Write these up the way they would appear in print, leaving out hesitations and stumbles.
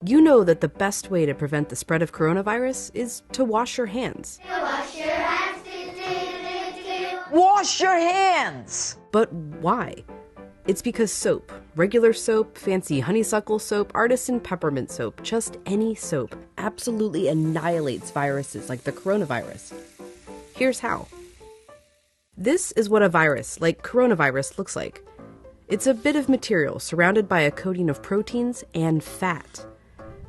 You know that the best way to prevent the spread of coronavirus is to wash your hands. Wash your hands. Wash your hands! But why? It's because soap, regular soap, fancy honeysuckle soap, artisan peppermint soap, just any soap, absolutely annihilates viruses like the coronavirus. Here's how. This is what a virus, like coronavirus, looks like. It's a bit of material surrounded by a coating of proteins and fat.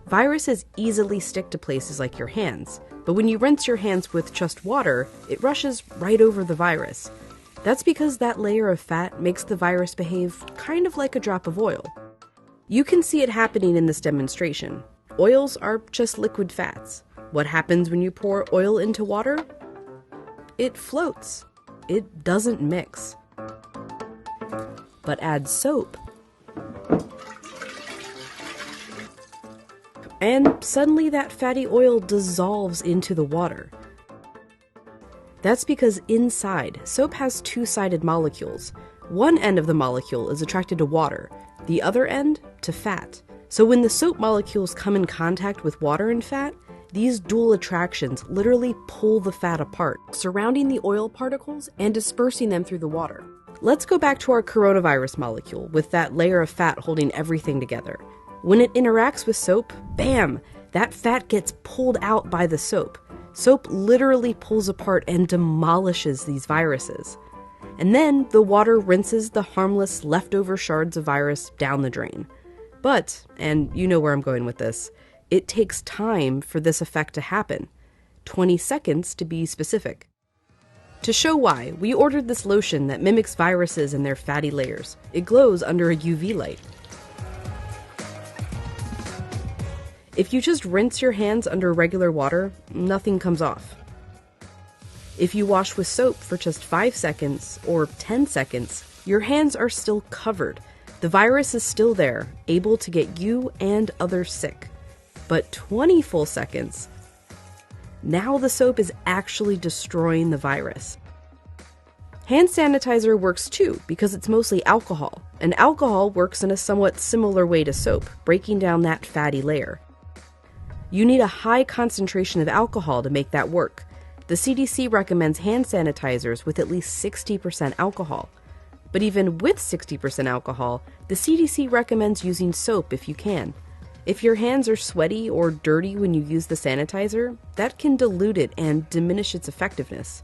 Viruses easily stick to places like your hands, but when you rinse your hands with just water, it rushes right over the virus. That's because that layer of fat makes the virus behave kind of like a drop of oil. You can see it happening in this demonstration. Oils are just liquid fats. What happens when you pour oil into water? It floats. It doesn't mix. But add soap, and suddenly that fatty oil dissolves into the water. That's because inside, soap has two-sided molecules. One end of the molecule is attracted to water, the other end to fat. So when the soap molecules come in contact with water and fat, these dual attractions literally pull the fat apart, surrounding the oil particles and dispersing them through the water. Let's go back to our coronavirus molecule with that layer of fat holding everything together. When it interacts with soap, bam, that fat gets pulled out by the soap. Soap literally pulls apart and demolishes these viruses. And then the water rinses the harmless leftover shards of virus down the drain. But, and you know where I'm going with this, it takes time for this effect to happen. 20 seconds to be specific. To show why, we ordered this lotion that mimics viruses in their fatty layers. It glows under a UV light. If you just rinse your hands under regular water, nothing comes off. If you wash with soap for just 5 seconds or 10 seconds, your hands are still covered. The virus is still there, able to get you and others sick. But 20 full seconds, now the soap is actually destroying the virus. Hand sanitizer works too because it's mostly alcohol, and alcohol works in a somewhat similar way to soap, breaking down that fatty layer. You need a high concentration of alcohol to make that work. The CDC recommends hand sanitizers with at least 60% alcohol. But even with 60% alcohol, the CDC recommends using soap if you can. If your hands are sweaty or dirty when you use the sanitizer, that can dilute it and diminish its effectiveness.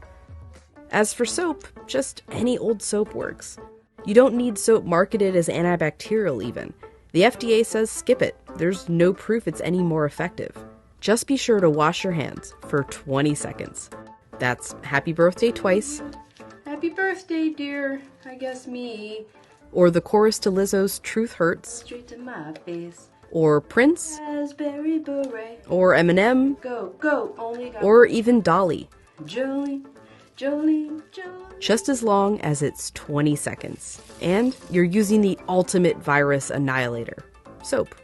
As for soap, just any old soap works. You don't need soap marketed as antibacterial even. The FDA says skip it. There's no proof it's any more effective. Just be sure to wash your hands for 20 seconds. That's happy birthday twice. Happy birthday, dear. I guess me. Or the chorus to Lizzo's Truth Hurts. Straight to my face. Or Prince. Raspberry beret. Or Eminem. Go, go, only go. Or even Dolly. Jolene, Jolene, Jolene. Just as long as it's 20 seconds. And you're using the ultimate virus annihilator, soap.